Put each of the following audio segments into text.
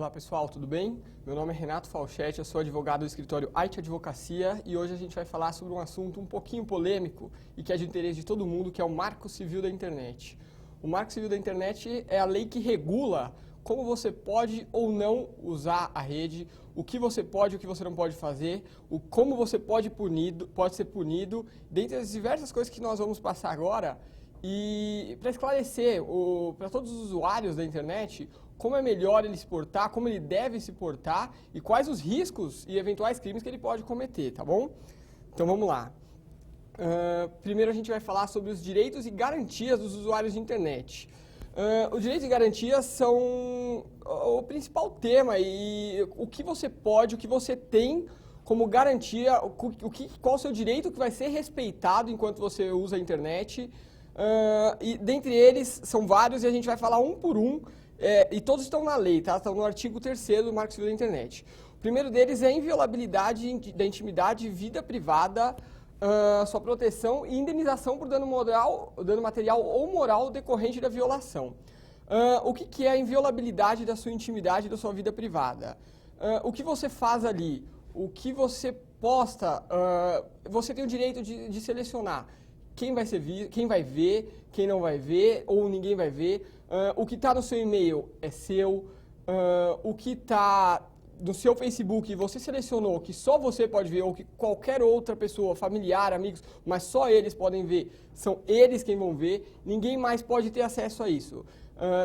Olá pessoal, tudo bem? Meu nome é Renato Falchetti, eu sou advogado do escritório IT Advocacia e hoje a gente vai falar sobre um assunto um pouquinho polêmico e que é de interesse de todo mundo, que é o Marco Civil da Internet. O Marco Civil da Internet é a lei que regula como você pode ou não usar a rede, o que você pode e o que você não pode fazer, como você pode ser punido, dentre as diversas coisas que nós vamos passar agora. E para esclarecer para todos os usuários da internet como é melhor ele se portar, como ele deve se portar e quais os riscos e eventuais crimes que ele pode cometer, tá bom? Então vamos lá. Primeiro a gente vai falar sobre os direitos e garantias dos usuários de internet. Os direitos e garantias são o principal tema e o que você pode, o que você tem como garantia, qual o seu direito que vai ser respeitado enquanto você usa a internet. E dentre eles são vários e a gente vai falar um por um, e todos estão na lei, tá? Estão no artigo 3º do Marco Civil da Internet. O primeiro deles é a inviolabilidade da intimidade e vida privada, sua proteção e indenização por dano material ou moral decorrente da violação. O que é a inviolabilidade da sua intimidade e da sua vida privada? O que você faz ali, o que você posta, você tem o direito de selecionar quem vai ver, quem não vai ver, ou ninguém vai ver. O que está no seu e-mail é seu. O que está no seu Facebook, você selecionou que só você pode ver, ou que qualquer outra pessoa, familiar, amigos, mas só eles podem ver, são eles quem vão ver, ninguém mais pode ter acesso a isso.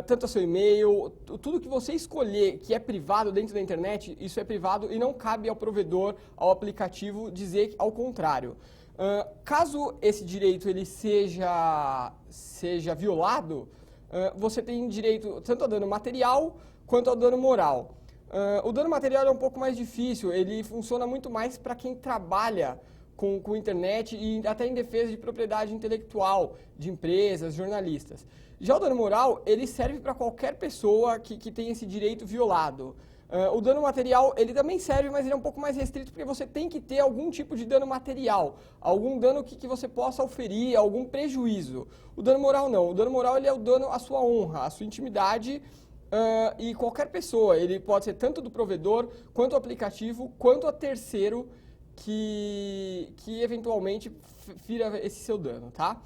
Tanto o seu e-mail, tudo que você escolher que é privado dentro da internet, isso é privado e não cabe ao provedor, ao aplicativo, dizer ao contrário. Caso esse direito ele seja violado, você tem direito tanto ao dano material quanto ao dano moral. O dano material é um pouco mais difícil, ele funciona muito mais para quem trabalha com internet e até em defesa de propriedade intelectual, de empresas, jornalistas. Já o dano moral, ele serve para qualquer pessoa que tem esse direito violado. O dano material, ele também serve, mas ele é um pouco mais restrito, porque você tem que ter algum tipo de dano material, algum dano que você possa oferir, algum prejuízo. O dano moral não, o dano moral ele é o dano à sua honra, à sua intimidade, e qualquer pessoa, ele pode ser tanto do provedor, quanto o aplicativo, quanto a terceiro que eventualmente fira esse seu dano, tá?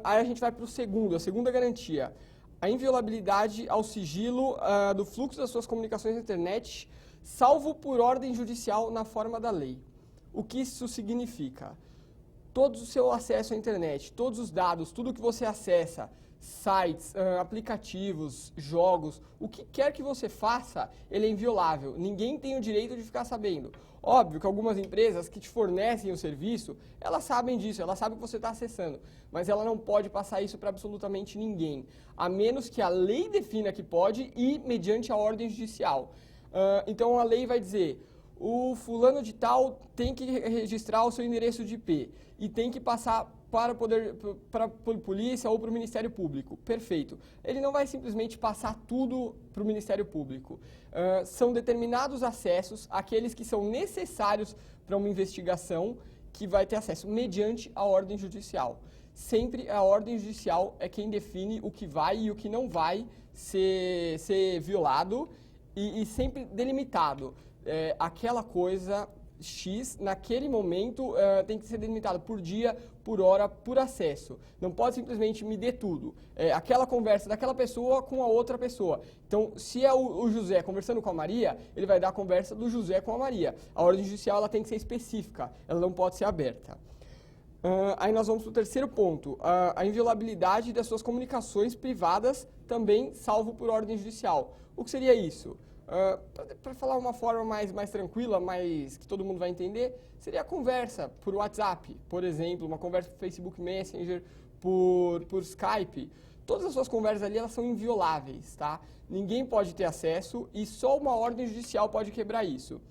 Aí a gente vai para a segunda garantia. A inviolabilidade ao sigilo do fluxo das suas comunicações na internet, salvo por ordem judicial na forma da lei. O que isso significa? Todo o seu acesso à internet, todos os dados, tudo que você acessa, sites, aplicativos, jogos, o que quer que você faça, ele é inviolável. Ninguém tem o direito de ficar sabendo. Óbvio que algumas empresas que te fornecem o serviço, elas sabem disso, elas sabem que você está acessando, mas ela não pode passar isso para absolutamente ninguém, a menos que a lei defina que pode e mediante a ordem judicial. Então a lei vai dizer, o fulano de tal tem que registrar o seu endereço de IP e tem que passar para a polícia ou para o Ministério Público. Perfeito. Ele não vai simplesmente passar tudo para o Ministério Público. São determinados acessos, aqueles que são necessários para uma investigação, que vai ter acesso mediante a ordem judicial. Sempre a ordem judicial é quem define o que vai e o que não vai ser violado e sempre delimitado. Aquela coisa X, naquele momento, tem que ser delimitado por dia, por hora, por acesso. Não pode simplesmente me dê tudo. Aquela conversa daquela pessoa com a outra pessoa. Então, se é o José conversando com a Maria, ele vai dar a conversa do José com a Maria. A ordem judicial ela tem que ser específica, ela não pode ser aberta. Aí nós vamos para o terceiro ponto, a inviolabilidade das suas comunicações privadas, também salvo por ordem judicial. O que seria isso? Para falar uma forma mais tranquila, mais que todo mundo vai entender, seria a conversa por WhatsApp, por exemplo, uma conversa por Facebook Messenger, por Skype. Todas as suas conversas ali elas são invioláveis, tá? Ninguém pode ter acesso e só uma ordem judicial pode quebrar isso.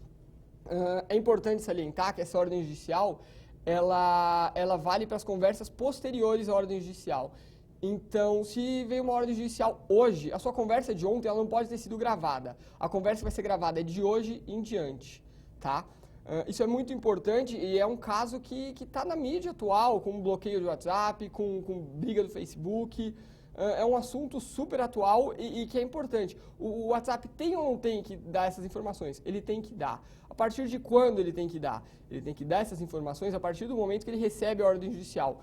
É importante salientar que essa ordem judicial ela vale para as conversas posteriores à ordem judicial. Então, se veio uma ordem judicial hoje, a sua conversa de ontem ela não pode ter sido gravada. A conversa vai ser gravada de hoje em diante, tá? Isso é muito importante e é um caso que está na mídia atual, com bloqueio do WhatsApp, com briga do Facebook. é um assunto super atual e que é importante. O WhatsApp tem ou não tem que dar essas informações? Ele tem que dar. A partir de quando ele tem que dar? Ele tem que dar essas informações a partir do momento que ele recebe a ordem judicial.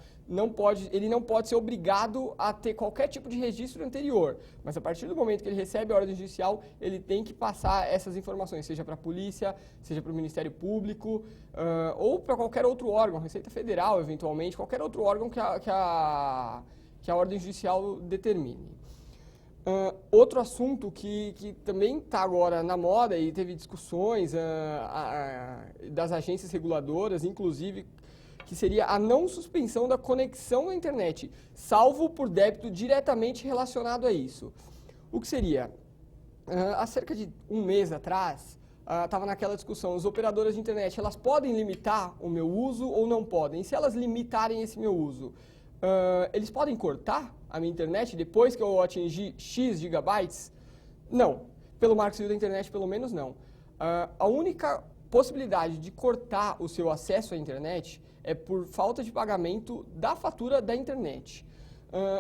Ele não pode ser obrigado a ter qualquer tipo de registro anterior, mas a partir do momento que ele recebe a ordem judicial, ele tem que passar essas informações, seja para a polícia, seja para o Ministério Público, ou para qualquer outro órgão, Receita Federal, eventualmente, qualquer outro órgão que a ordem judicial determine. Outro assunto que também está agora na moda e teve discussões das agências reguladoras, inclusive, que seria a não suspensão da conexão na internet, salvo por débito diretamente relacionado a isso. O que seria? Há cerca de um mês atrás, estava naquela discussão, as operadoras de internet, elas podem limitar o meu uso ou não podem? E se elas limitarem esse meu uso, eles podem cortar a minha internet depois que eu atingir X gigabytes? Não. Pelo Marco Civil da Internet, pelo menos não. A única possibilidade de cortar o seu acesso à internet é por falta de pagamento da fatura da internet.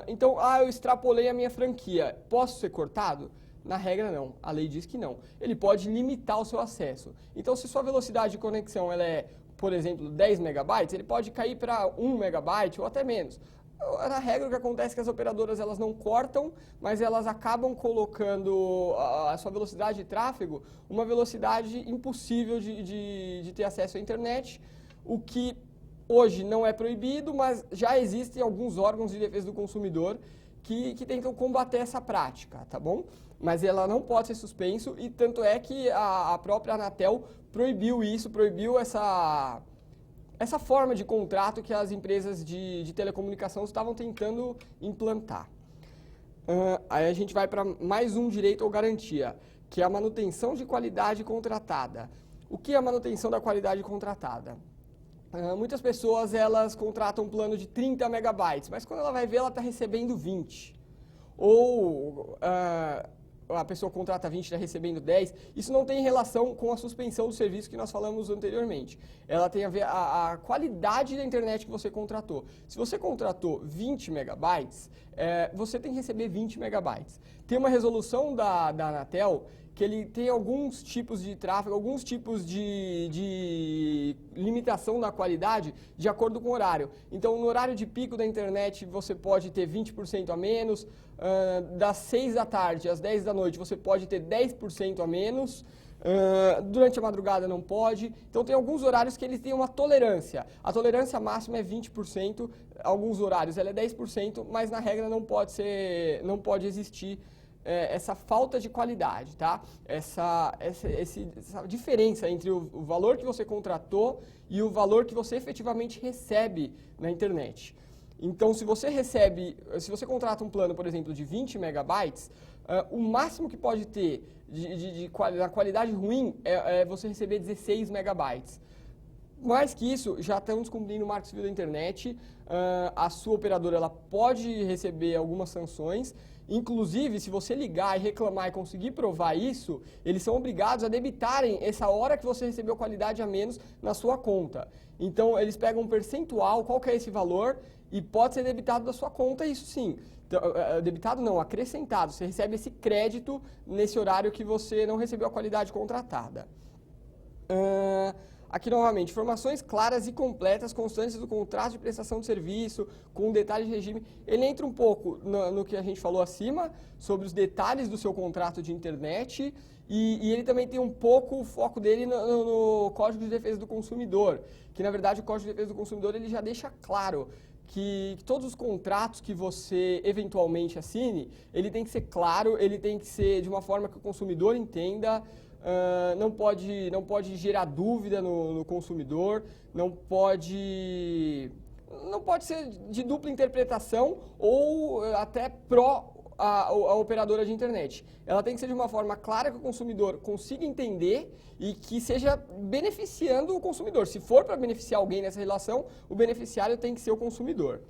Então, eu extrapolei a minha franquia. Posso ser cortado? Na regra, não. A lei diz que não. Ele pode limitar o seu acesso. Então, se sua velocidade de conexão ela é, por exemplo, 10 megabytes, ele pode cair para 1 megabyte ou até menos. Na regra, o que acontece é que as operadoras elas não cortam, mas elas acabam colocando a sua velocidade de tráfego uma velocidade impossível de ter acesso à internet, o que hoje não é proibido, mas já existem alguns órgãos de defesa do consumidor que tentam combater essa prática, tá bom? Mas ela não pode ser suspenso e tanto é que a própria Anatel proibiu isso, proibiu essa forma de contrato que as empresas de telecomunicação estavam tentando implantar. Aí a gente vai para mais um direito ou garantia, que é a manutenção de qualidade contratada. O que é a manutenção da qualidade contratada? Muitas pessoas elas contratam um plano de 30 megabytes, mas quando ela vai ver, ela está recebendo 20. Ou a pessoa contrata 20 e está recebendo 10. Isso não tem relação com a suspensão do serviço que nós falamos anteriormente. Ela tem a ver a qualidade da internet que você contratou. Se você contratou 20 megabytes, você tem que receber 20 megabytes. Tem uma resolução da Anatel que ele tem alguns tipos de tráfego, alguns tipos de limitação da qualidade de acordo com o horário. Então, no horário de pico da internet, você pode ter 20% a menos, das 6 da tarde às 10 da noite, você pode ter 10% a menos, durante a madrugada não pode. Então, tem alguns horários que eles têm uma tolerância. A tolerância máxima é 20%, alguns horários ela é 10%, mas na regra não pode existir essa falta de qualidade, tá? Essa diferença entre o valor que você contratou e o valor que você efetivamente recebe na internet. Então, se você contrata um plano, por exemplo, de 20 megabytes, o máximo que pode ter da qualidade ruim é você receber 16 megabytes. Mais que isso, já estamos cumprindo o Marco Civil da Internet, a sua operadora ela pode receber algumas sanções. Inclusive, se você ligar e reclamar e conseguir provar isso, eles são obrigados a debitarem essa hora que você recebeu qualidade a menos na sua conta. Então, eles pegam um percentual, qual que é esse valor, e pode ser debitado da sua conta, isso sim. Debitado não, acrescentado. Você recebe esse crédito nesse horário que você não recebeu a qualidade contratada. Aqui, novamente, informações claras e completas, constantes do contrato de prestação de serviço, com detalhes de regime. Ele entra um pouco no que a gente falou acima, sobre os detalhes do seu contrato de internet, e ele também tem um pouco o foco dele no Código de Defesa do Consumidor, que, na verdade, o Código de Defesa do Consumidor ele já deixa claro que todos os contratos que você eventualmente assine, ele tem que ser claro, ele tem que ser de uma forma que o consumidor entenda. Não pode gerar dúvida no consumidor, não pode ser de dupla interpretação ou até pró a operadora de internet. Ela tem que ser de uma forma clara que o consumidor consiga entender e que seja beneficiando o consumidor. Se for para beneficiar alguém nessa relação, o beneficiário tem que ser o consumidor.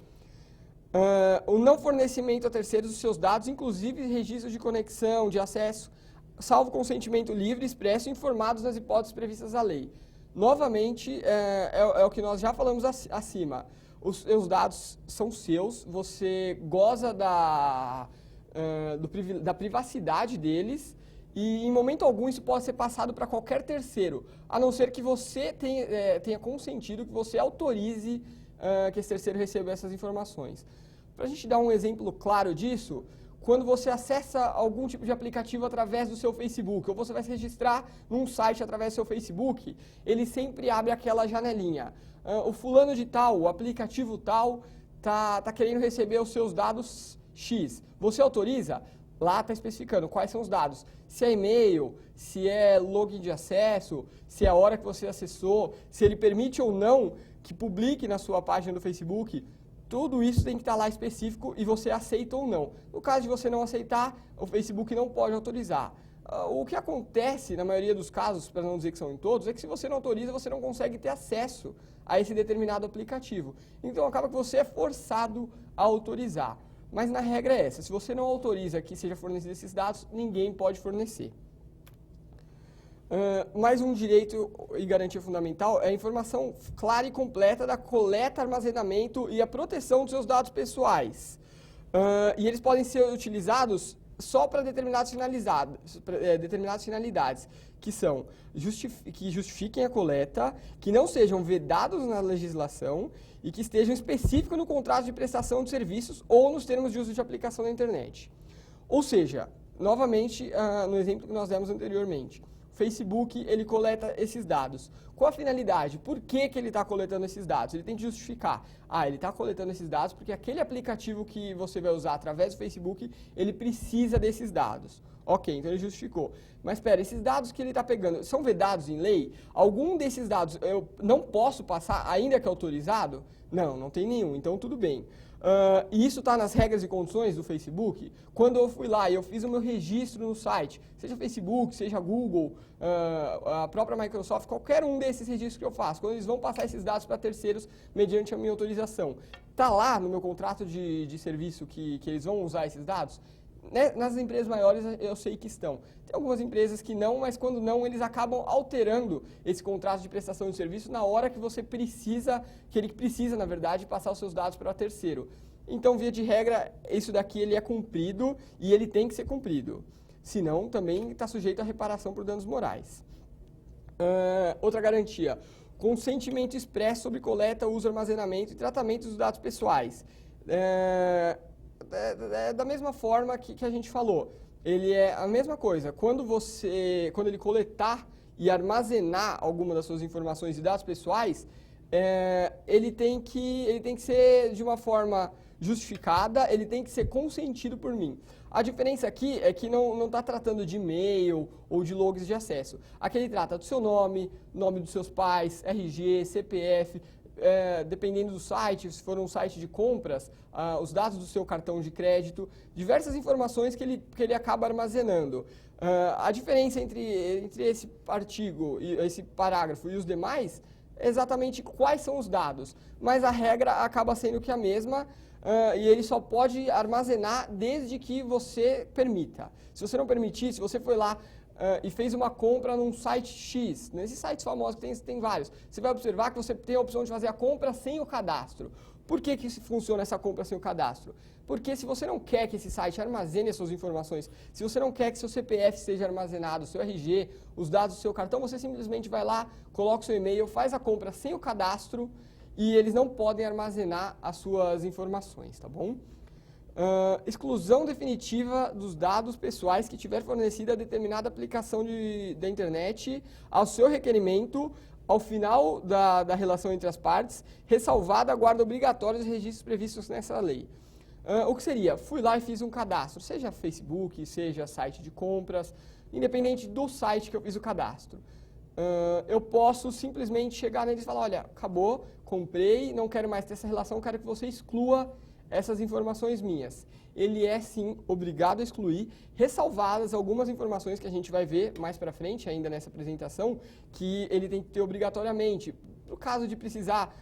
O não fornecimento a terceiros dos seus dados, inclusive registros de conexão, de acesso, salvo consentimento livre, expresso e informados nas hipóteses previstas à lei. Novamente, é o que nós já falamos acima. Os seus dados são seus, você goza da privacidade deles e em momento algum isso pode ser passado para qualquer terceiro, a não ser que você tenha consentido, que você autorize que esse terceiro receba essas informações. Para a gente dar um exemplo claro disso, quando você acessa algum tipo de aplicativo através do seu Facebook, ou você vai se registrar num site através do seu Facebook, ele sempre abre aquela janelinha. O fulano de tal, o aplicativo tal, tá querendo receber os seus dados X. Você autoriza? Lá está especificando quais são os dados. Se é e-mail, se é login de acesso, se é a hora que você acessou, se ele permite ou não que publique na sua página do Facebook. Tudo isso tem que estar lá específico e você aceita ou não. No caso de você não aceitar, o Facebook não pode autorizar. O que acontece, na maioria dos casos, para não dizer que são em todos, é que se você não autoriza, você não consegue ter acesso a esse determinado aplicativo. Então acaba que você é forçado a autorizar. Mas na regra é essa, se você não autoriza que seja fornecido esses dados, ninguém pode fornecer. Mais um direito e garantia fundamental é a informação clara e completa da coleta, armazenamento e a proteção dos seus dados pessoais. E eles podem ser utilizados só para determinadas finalidades, que são que justifiquem a coleta, que não sejam vedados na legislação e que estejam específicos no contrato de prestação de serviços ou nos termos de uso de aplicação da internet. Ou seja, novamente, no exemplo que nós demos anteriormente, Facebook, ele coleta esses dados. Qual a finalidade? Por que ele está coletando esses dados? Ele tem que justificar. Ele está coletando esses dados porque aquele aplicativo que você vai usar através do Facebook, ele precisa desses dados. Ok, então ele justificou. Mas espera, esses dados que ele está pegando são vedados em lei? Algum desses dados eu não posso passar, ainda que autorizado? Não, não tem nenhum, então tudo bem. E isso está nas regras e condições do Facebook. Quando eu fui lá e eu fiz o meu registro no site, seja Facebook, seja Google, a própria Microsoft, qualquer um desses registros que eu faço, quando eles vão passar esses dados para terceiros mediante a minha autorização, está lá no meu contrato de serviço que eles vão usar esses dados? Nas empresas maiores eu sei que estão. Tem algumas empresas que não, mas quando não, eles acabam alterando esse contrato de prestação de serviço na hora que você precisa, que ele precisa, na verdade, passar os seus dados para o terceiro. Então, via de regra, isso daqui ele é cumprido e ele tem que ser cumprido. Senão, também está sujeito a reparação por danos morais. Outra garantia, consentimento expresso sobre coleta, uso, armazenamento e tratamento dos dados pessoais. Da mesma forma que a gente falou, ele é a mesma coisa. Quando ele coletar e armazenar alguma das suas informações e dados pessoais, ele tem que ser de uma forma justificada, ele tem que ser consentido por mim. A diferença aqui é que não está tratando de e-mail ou de logins de acesso. Aqui ele trata do seu nome, nome dos seus pais, RG, CPF, dependendo do site, se for um site de compras, os dados do seu cartão de crédito, diversas informações que ele acaba armazenando. A diferença entre esse artigo, esse parágrafo e os demais é exatamente quais são os dados, mas a regra acaba sendo que a mesma, e ele só pode armazenar desde que você permita. Se você não permitir, se você foi lá e fez uma compra num site X, nesses sites famosos que tem vários, você vai observar que você tem a opção de fazer a compra sem o cadastro. Por que funciona essa compra sem o cadastro? Porque se você não quer que esse site armazene as suas informações, se você não quer que seu CPF seja armazenado, seu RG, os dados do seu cartão, você simplesmente vai lá, coloca o seu e-mail, faz a compra sem o cadastro e eles não podem armazenar as suas informações, tá bom? Exclusão definitiva dos dados pessoais que tiver fornecida a determinada aplicação da internet ao seu requerimento ao final da relação entre as partes, ressalvada a guarda obrigatória dos registros previstos nessa lei. O que seria? Fui lá e fiz um cadastro, seja Facebook, seja site de compras, independente do site que eu fiz o cadastro. Eu posso simplesmente chegar neles e falar, olha, acabou, comprei, não quero mais ter essa relação, quero que você exclua essas informações minhas. Ele é, sim, obrigado a excluir, ressalvadas algumas informações que a gente vai ver mais para frente, ainda nessa apresentação, que ele tem que ter obrigatoriamente. No caso de precisar,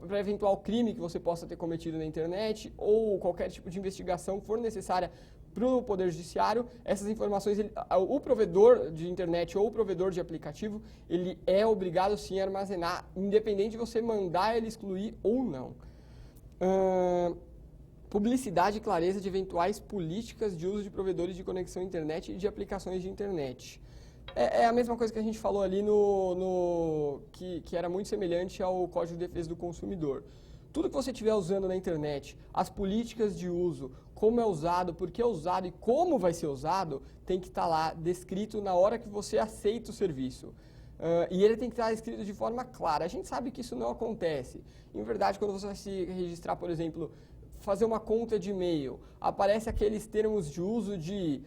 para eventual crime que você possa ter cometido na internet, ou qualquer tipo de investigação que for necessária para o Poder Judiciário, essas informações, o provedor de internet ou o provedor de aplicativo, ele é obrigado sim a armazenar, independente de você mandar ele excluir ou não. Publicidade e clareza de eventuais políticas de uso de provedores de conexão à internet e de aplicações de internet. É a mesma coisa que a gente falou ali que era muito semelhante ao Código de Defesa do Consumidor. Tudo que você estiver usando na internet, as políticas de uso, como é usado, por que é usado e como vai ser usado, tem que estar lá descrito na hora que você aceita o serviço. E ele tem que estar escrito de forma clara. A gente sabe que isso não acontece. Em verdade, quando você vai se registrar, por exemplo, fazer uma conta de e-mail, aparece aqueles termos de uso de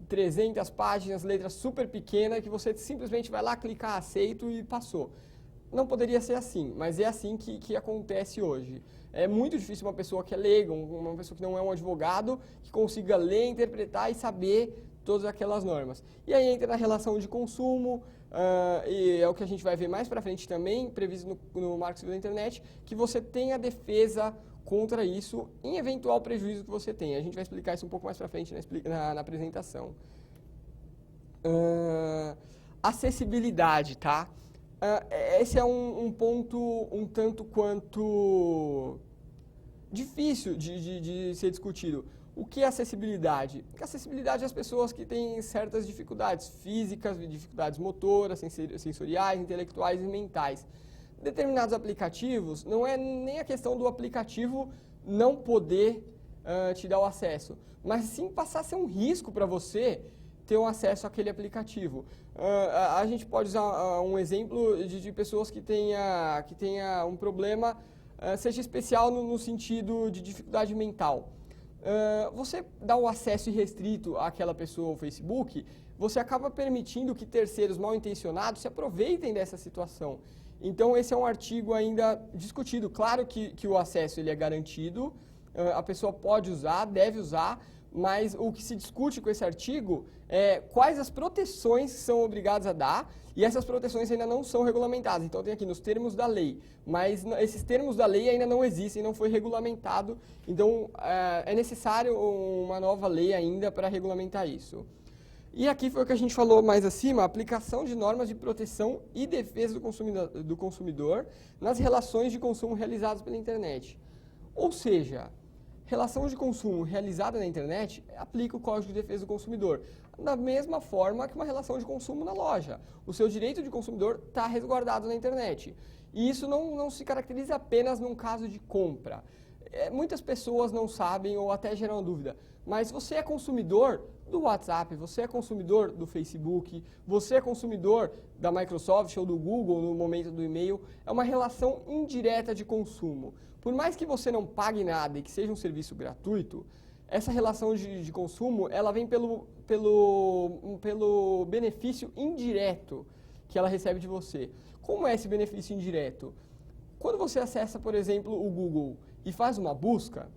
300 páginas, letras super pequenas, que você simplesmente vai lá, clicar aceito e passou. Não poderia ser assim, mas é assim que acontece hoje. É muito difícil uma pessoa que é leiga, uma pessoa que não é um advogado, que consiga ler, interpretar e saber todas aquelas normas. E aí entra na relação de consumo, e é o que a gente vai ver mais para frente também, previsto no Marco Civil da Internet, que você tem a defesa contra isso em eventual prejuízo que você tem. A gente vai explicar isso um pouco mais para frente na apresentação. Acessibilidade, tá? Esse é um ponto um tanto quanto difícil de ser discutido. O que é acessibilidade? Porque acessibilidade é as pessoas que têm certas dificuldades físicas, dificuldades motoras, sensoriais, intelectuais e mentais. Determinados aplicativos, não é nem a questão do aplicativo não poder te dar o acesso, mas sim passar a ser um risco para você ter um acesso àquele aplicativo. A gente pode usar um exemplo de pessoas que tenha um problema, seja especial no sentido de dificuldade mental. Você dá o acesso irrestrito àquela pessoa ao Facebook, você acaba permitindo que terceiros mal intencionados se aproveitem dessa situação. Então, esse é um artigo ainda discutido. Claro que o acesso ele é garantido, a pessoa pode usar, deve usar, mas o que se discute com esse artigo é quais as proteções são obrigadas a dar, e essas proteções ainda não são regulamentadas. Então, tem aqui nos termos da lei, mas esses termos da lei ainda não existem, não foi regulamentado. Então, é necessário uma nova lei ainda para regulamentar isso. E aqui foi o que a gente falou mais acima, a aplicação de normas de proteção e defesa do consumidor nas relações de consumo realizadas pela internet. Ou seja, relação de consumo realizada na internet aplica o Código de Defesa do Consumidor, da mesma forma que uma relação de consumo na loja. O seu direito de consumidor está resguardado na internet. E isso não se caracteriza apenas num caso de compra. Muitas pessoas não sabem ou até geram dúvida, mas você é consumidor do WhatsApp, você é consumidor do Facebook, você é consumidor da Microsoft ou do Google no momento do e-mail, é uma relação indireta de consumo. Por mais que você não pague nada e que seja um serviço gratuito, essa relação de consumo, ela vem pelo benefício indireto que ela recebe de você. Como é esse benefício indireto? Quando você acessa, por exemplo, o Google e faz uma busca,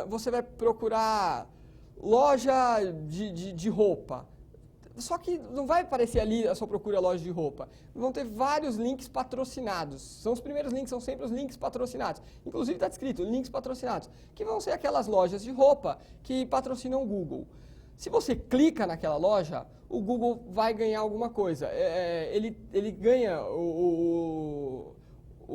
você vai procurar loja de roupa. Só que não vai aparecer ali a sua procura loja de roupa. Vão ter vários links patrocinados. São os primeiros links, são sempre os links patrocinados. Inclusive está descrito, links patrocinados, que vão ser aquelas lojas de roupa que patrocinam o Google. Se você clica naquela loja, o Google vai ganhar alguma coisa. Ele ganha o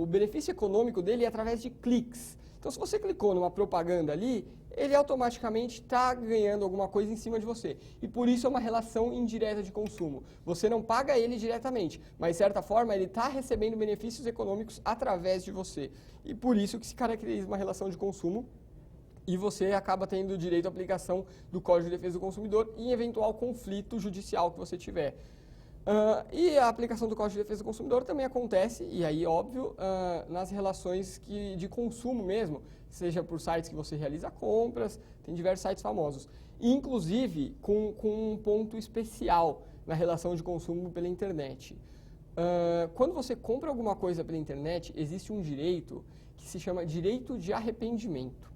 benefício econômico dele através de cliques. Então, se você clicou numa propaganda ali, ele automaticamente está ganhando alguma coisa em cima de você. E por isso é uma relação indireta de consumo. Você não paga ele diretamente, mas de certa forma ele está recebendo benefícios econômicos através de você. E por isso que se caracteriza uma relação de consumo e você acaba tendo direito à aplicação do Código de Defesa do Consumidor em eventual conflito judicial que você tiver. E a aplicação do Código de Defesa do Consumidor também acontece, e aí, óbvio, nas relações de consumo mesmo, seja por sites que você realiza compras, tem diversos sites famosos. Inclusive, com um ponto especial na relação de consumo pela internet. Quando você compra alguma coisa pela internet, existe um direito que se chama direito de arrependimento.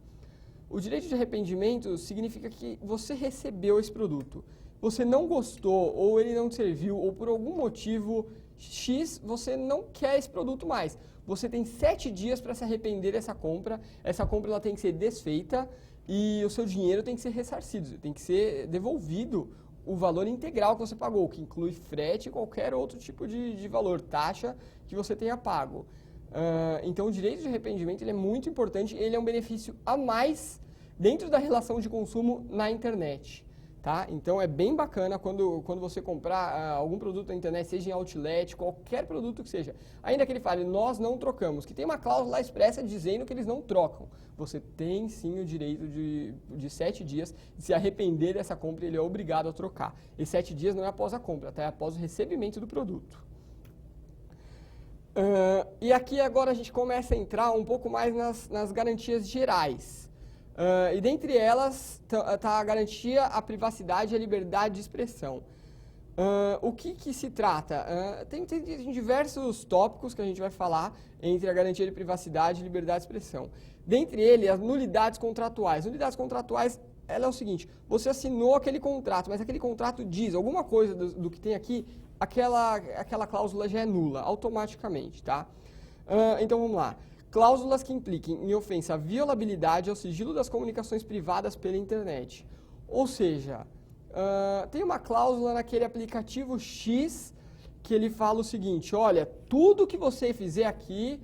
O direito de arrependimento significa que você recebeu esse produto. Você não gostou, ou ele não te serviu, ou por algum motivo X, você não quer esse produto mais. Você tem 7 dias para se arrepender dessa compra. Essa compra ela tem que ser desfeita e o seu dinheiro tem que ser ressarcido, tem que ser devolvido o valor integral que você pagou, que inclui frete e qualquer outro tipo de valor, taxa que você tenha pago. Então, o direito de arrependimento ele é muito importante, ele é um benefício a mais dentro da relação de consumo na internet. Tá? Então, é bem bacana quando você comprar algum produto na internet, seja em outlet, qualquer produto que seja. Ainda que ele fale, nós não trocamos, que tem uma cláusula expressa dizendo que eles não trocam. Você tem sim o direito de 7 dias de se arrepender dessa compra, ele é obrigado a trocar. E 7 dias não é após a compra, tá? É após o recebimento do produto. E aqui agora a gente começa a entrar um pouco mais nas garantias gerais. E dentre elas está a garantia à privacidade e à liberdade de expressão. O que se trata? Tem diversos tópicos que a gente vai falar entre a garantia de privacidade e liberdade de expressão. Dentre eles, as nulidades contratuais. Nulidades contratuais, ela é o seguinte, você assinou aquele contrato, mas aquele contrato diz alguma coisa do que tem aqui, aquela cláusula já é nula, automaticamente, tá? Então vamos lá. Cláusulas que impliquem em ofensa à violabilidade ao sigilo das comunicações privadas pela internet. Ou seja, tem uma cláusula naquele aplicativo X que ele fala o seguinte, olha, tudo que você fizer aqui,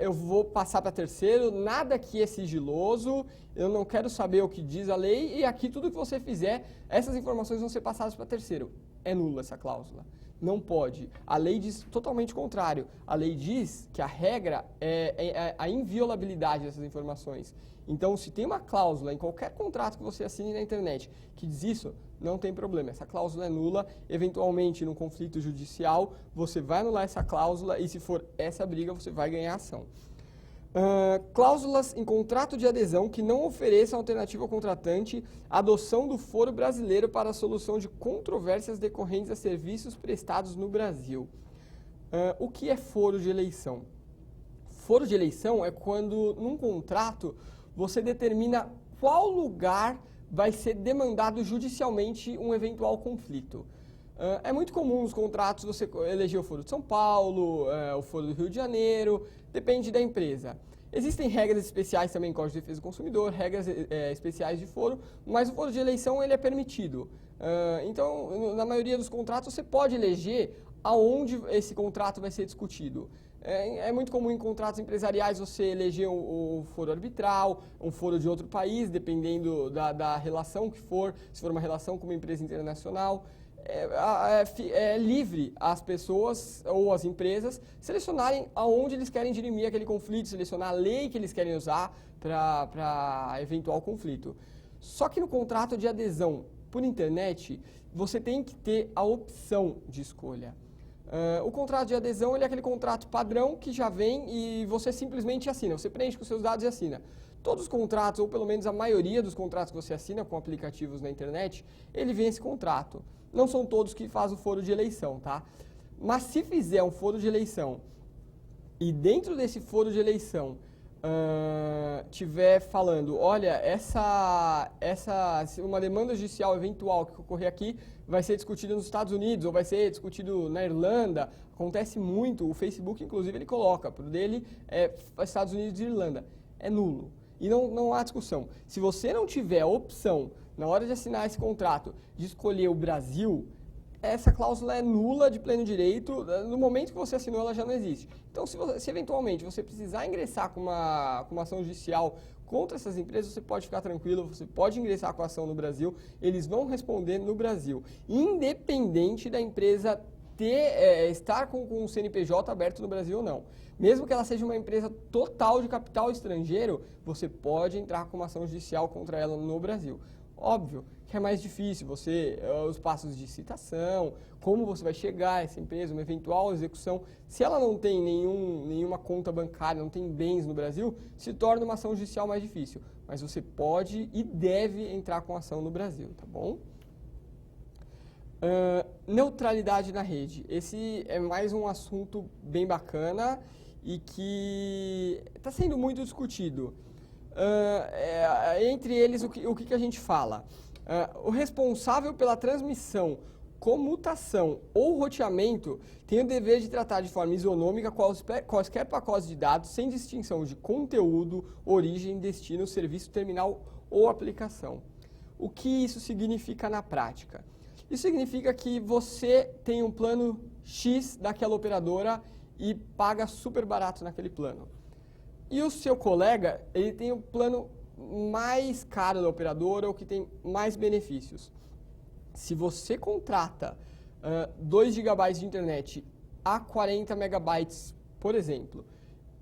eu vou passar para terceiro, nada aqui é sigiloso, eu não quero saber o que diz a lei, e aqui tudo que você fizer, essas informações vão ser passadas para terceiro. É nula essa cláusula. Não pode. A lei diz totalmente o contrário. A lei diz que a regra é a inviolabilidade dessas informações. Então, se tem uma cláusula em qualquer contrato que você assine na internet que diz isso, não tem problema. Essa cláusula é nula. Eventualmente, num conflito judicial, você vai anular essa cláusula e, se for essa briga, você vai ganhar ação. Cláusulas em contrato de adesão que não ofereçam alternativa ao contratante à adoção do foro brasileiro para a solução de controvérsias decorrentes a serviços prestados no Brasil. O que é foro de eleição? Foro de eleição é quando, num contrato, você determina qual lugar vai ser demandado judicialmente um eventual conflito. É muito comum nos contratos você eleger o Foro de São Paulo, o Foro do Rio de Janeiro, depende da empresa. Existem regras especiais também em Código de Defesa do Consumidor, regras especiais de foro, mas o foro de eleição ele é permitido. Então, na maioria dos contratos, você pode eleger aonde esse contrato vai ser discutido. É muito comum em contratos empresariais você eleger o foro arbitral, um foro de outro país, dependendo da relação que for, se for uma relação com uma empresa internacional. É livre as pessoas ou as empresas selecionarem aonde eles querem dirimir aquele conflito, selecionar a lei que eles querem usar para eventual conflito. Só que no contrato de adesão por internet, você tem que ter a opção de escolha. O contrato de adesão ele é aquele contrato padrão que já vem e você simplesmente assina. Você preenche com seus dados e assina. Todos os contratos, ou pelo menos a maioria dos contratos que você assina com aplicativos na internet, ele vem esse contrato. Não são todos que fazem o foro de eleição, tá? Mas se fizer um foro de eleição e dentro desse foro de eleição tiver falando, olha, uma demanda judicial eventual que ocorrer aqui vai ser discutida nos Estados Unidos ou vai ser discutido na Irlanda, acontece muito, o Facebook inclusive ele coloca, pro dele é Estados Unidos e Irlanda, é nulo. E não há discussão. Se você não tiver a opção, na hora de assinar esse contrato, de escolher o Brasil, essa cláusula é nula de pleno direito, no momento que você assinou ela já não existe. Então, se eventualmente você precisar ingressar com uma ação judicial contra essas empresas, você pode ficar tranquilo, você pode ingressar com a ação no Brasil, eles vão responder no Brasil, independente da empresa estar com o CNPJ aberto no Brasil ou não. Mesmo que ela seja uma empresa total de capital estrangeiro, você pode entrar com uma ação judicial contra ela no Brasil. Óbvio que é mais difícil, os passos de citação, como você vai chegar a essa empresa, uma eventual execução. Se ela não tem nenhuma conta bancária, não tem bens no Brasil, se torna uma ação judicial mais difícil. Mas você pode e deve entrar com ação no Brasil, tá bom? Neutralidade na rede. Esse é mais um assunto bem bacana e que está sendo muito discutido. Entre eles, o que a gente fala? O responsável pela transmissão comutação ou roteamento tem o dever de tratar de forma isonômica quaisquer pacotes de dados sem distinção de conteúdo, origem, destino, serviço, terminal ou aplicação. O que isso significa na prática? Isso significa que você tem um plano X daquela operadora e paga super barato naquele plano. E o seu colega, ele tem o plano mais caro da operadora ou que tem mais benefícios. Se você contrata 2 GB de internet a 40 megabytes, por exemplo,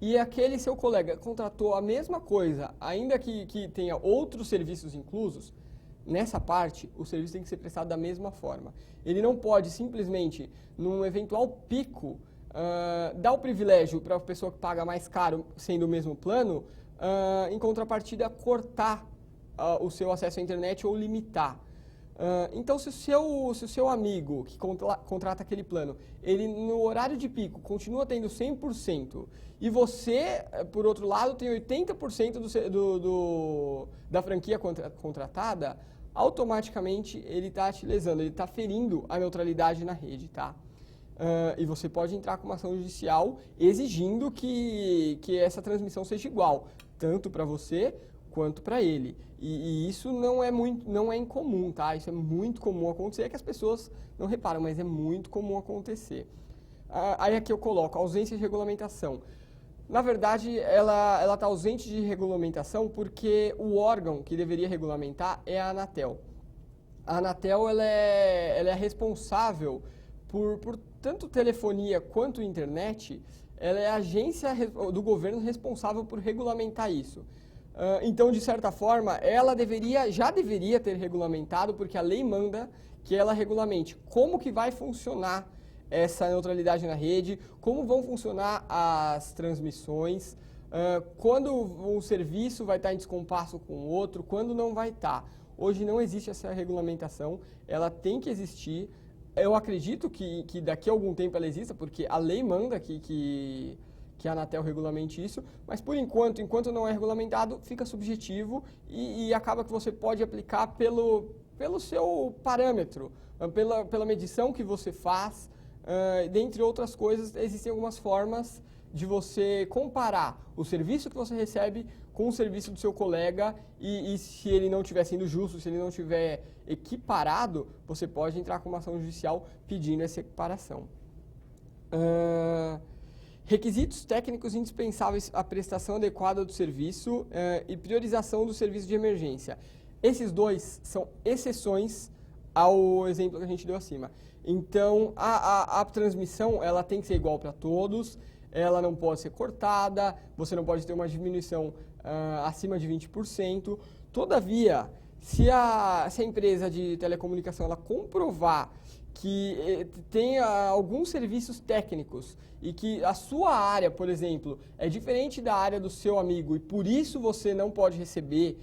e aquele seu colega contratou a mesma coisa, ainda que tenha outros serviços inclusos, nessa parte, o serviço tem que ser prestado da mesma forma. Ele não pode simplesmente, num eventual pico, dar o privilégio para a pessoa que paga mais caro, sendo o mesmo plano, em contrapartida, cortar o seu acesso à internet ou limitar. Então, se o seu amigo que contrata aquele plano, ele no horário de pico continua tendo 100%, e você, por outro lado, tem 80% da franquia contratada, automaticamente ele está te lesando, ele está ferindo a neutralidade na rede, tá? E você pode entrar com uma ação judicial exigindo que essa transmissão seja igual, tanto para você quanto para ele. E isso não é incomum, tá? Isso é muito comum acontecer, é que as pessoas não reparam, mas é muito comum acontecer. Aí aqui eu coloco ausência de regulamentação. Na verdade, ela está ausente de regulamentação porque o órgão que deveria regulamentar é a Anatel. A Anatel ela é responsável por tanto telefonia quanto internet, ela é a agência do governo responsável por regulamentar isso. Então, de certa forma, ela já deveria ter regulamentado, porque a lei manda que ela regulamente como que vai funcionar essa neutralidade na rede, como vão funcionar as transmissões, quando um serviço vai estar em descompasso com o outro, quando não vai estar. Hoje não existe essa regulamentação, ela tem que existir. Eu acredito que daqui a algum tempo ela exista, porque a lei manda que a Anatel regulamente isso, mas por enquanto não é regulamentado, fica subjetivo e acaba que você pode aplicar pelo seu parâmetro, pela medição que você faz, dentre outras coisas, existem algumas formas de você comparar o serviço que você recebe com o serviço do seu colega e se ele não estiver sendo justo, se ele não estiver equiparado, você pode entrar com uma ação judicial pedindo essa equiparação. Requisitos técnicos indispensáveis à prestação adequada do serviço e priorização do serviço de emergência. Esses dois são exceções ao exemplo que a gente deu acima. Então, a transmissão ela tem que ser igual para todos, ela não pode ser cortada, você não pode ter uma diminuição acima de 20%. Todavia, se a empresa de telecomunicação ela comprovar que tem alguns serviços técnicos e que a sua área, por exemplo, é diferente da área do seu amigo e por isso você não pode receber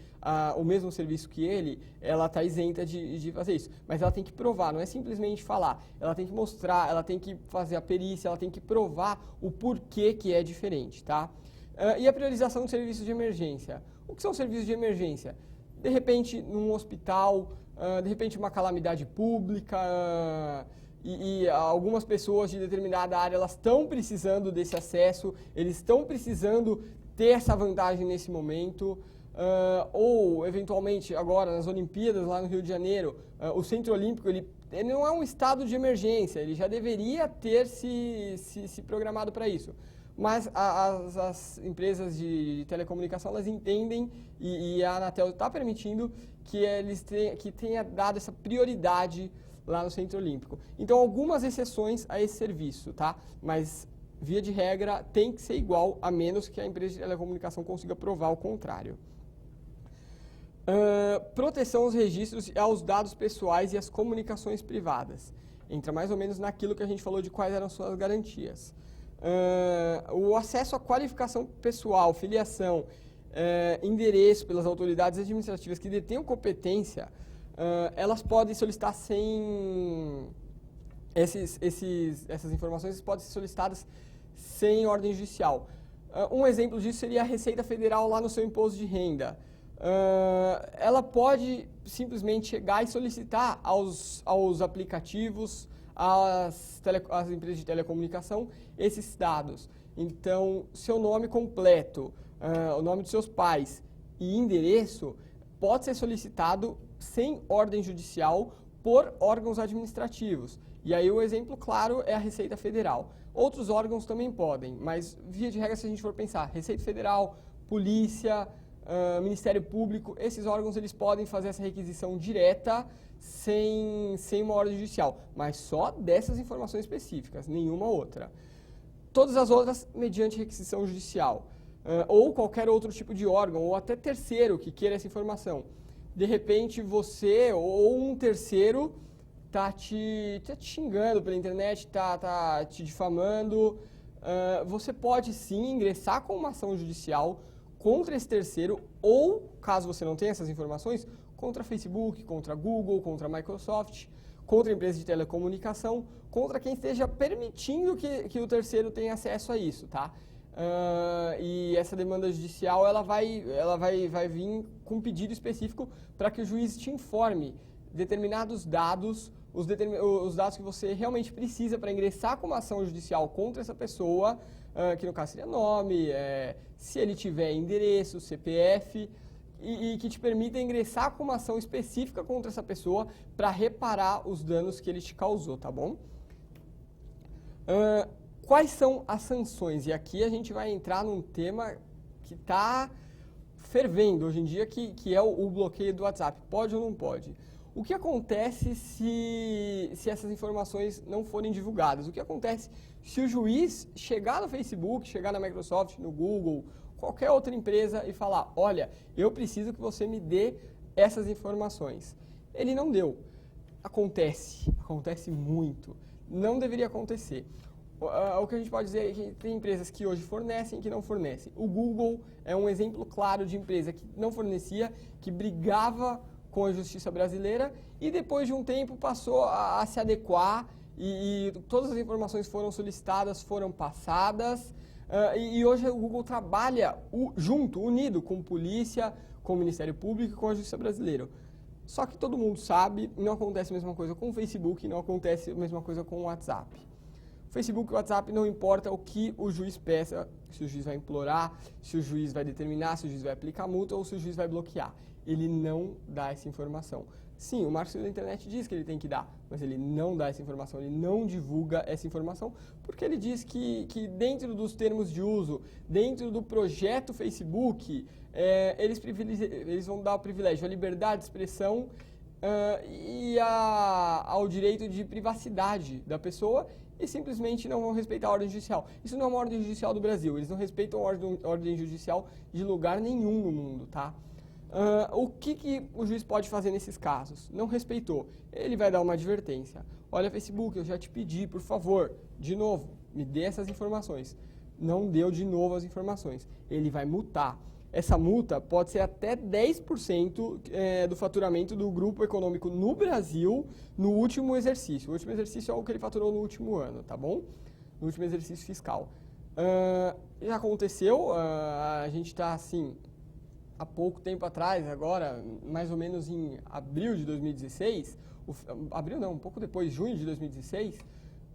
o mesmo serviço que ele, ela está isenta de fazer isso. Mas ela tem que provar, não é simplesmente falar. Ela tem que mostrar, ela tem que fazer a perícia, ela tem que provar o porquê que é diferente, tá? E a priorização de serviços de emergência. O que são serviços de emergência? De repente, num hospital, de repente uma calamidade pública e algumas pessoas de determinada área elas estão precisando desse acesso, eles estão precisando ter essa vantagem nesse momento, ou eventualmente agora nas Olimpíadas lá no Rio de Janeiro, o Centro Olímpico ele não é um estado de emergência, ele já deveria ter se programado para isso. Mas as empresas de telecomunicação, elas entendem e a Anatel está permitindo que tenha dado essa prioridade lá no Centro Olímpico. Então, algumas exceções a esse serviço, tá? Mas, via de regra, tem que ser igual, a menos que a empresa de telecomunicação consiga provar o contrário. Proteção aos registros e aos dados pessoais e às comunicações privadas. Entra mais ou menos naquilo que a gente falou de quais eram suas garantias. O acesso à qualificação pessoal, filiação, endereço pelas autoridades administrativas que detenham competência, elas podem solicitar sem... Essas informações podem ser solicitadas sem ordem judicial. Um exemplo disso seria a Receita Federal lá no seu imposto de renda. ela pode simplesmente chegar e solicitar aos aplicativos, às empresas de telecomunicação, esses dados. Então, seu nome completo, o nome dos seus pais e endereço pode ser solicitado sem ordem judicial por órgãos administrativos. E aí o exemplo claro é a Receita Federal. Outros órgãos também podem, mas via de regra, se a gente for pensar, Receita Federal, Polícia, Ministério Público, esses órgãos eles podem fazer essa requisição direta sem uma ordem judicial, mas só dessas informações específicas, nenhuma outra. Todas as outras mediante requisição judicial, ou qualquer outro tipo de órgão, ou até terceiro que queira essa informação. De repente você ou um terceiro tá te xingando pela internet, tá te difamando, você pode sim ingressar com uma ação judicial contra esse terceiro, ou, caso você não tenha essas informações, contra Facebook, contra Google, contra Microsoft, contra a empresa de telecomunicação, contra quem esteja permitindo que o terceiro tenha acesso a isso, tá? E essa demanda judicial, ela vai vir com um pedido específico para que o juiz te informe determinados dados, os dados que você realmente precisa para ingressar com uma ação judicial contra essa pessoa, que no caso seria nome, se ele tiver endereço, CPF, e que te permita ingressar com uma ação específica contra essa pessoa para reparar os danos que ele te causou, tá bom? Quais são as sanções? E aqui a gente vai entrar num tema que está fervendo hoje em dia, que é o bloqueio do WhatsApp. Pode ou não pode? O que acontece se essas informações não forem divulgadas? O que acontece se o juiz chegar no Facebook, chegar na Microsoft, no Google, qualquer outra empresa e falar, olha, eu preciso que você me dê essas informações. Ele não deu. Acontece muito. Não deveria acontecer. O que a gente pode dizer é que tem empresas que hoje fornecem e que não fornecem. O Google é um exemplo claro de empresa que não fornecia, que brigava com a justiça brasileira e depois de um tempo passou a se adequar e todas as informações foram solicitadas, foram passadas. E hoje o Google trabalha unido com polícia, com o Ministério Público e com a Justiça Brasileira. Só que todo mundo sabe, não acontece a mesma coisa com o Facebook, não acontece a mesma coisa com o WhatsApp. O Facebook e o WhatsApp não importa o que o juiz peça, se o juiz vai implorar, se o juiz vai determinar, se o juiz vai aplicar multa ou se o juiz vai bloquear. Ele não dá essa informação. Sim, o Marco Civil da Internet diz que ele tem que dar, mas ele não dá essa informação, ele não divulga essa informação, porque ele diz que dentro dos termos de uso, dentro do projeto Facebook, eles vão dar o privilégio à liberdade de expressão e ao direito de privacidade da pessoa e simplesmente não vão respeitar a ordem judicial. Isso não é uma ordem judicial do Brasil, eles não respeitam a ordem judicial de lugar nenhum no mundo, tá? O que o juiz pode fazer nesses casos? Não respeitou. Ele vai dar uma advertência. Olha, Facebook, eu já te pedi, por favor, de novo, me dê essas informações. Não deu de novo as informações. Ele vai multar. Essa multa pode ser até 10% do faturamento do grupo econômico no Brasil no último exercício. O último exercício é o que ele faturou no último ano, tá bom? No último exercício fiscal. Já aconteceu, a gente está assim... Há pouco tempo atrás, agora, mais ou menos em abril de 2016, um pouco depois, junho de 2016,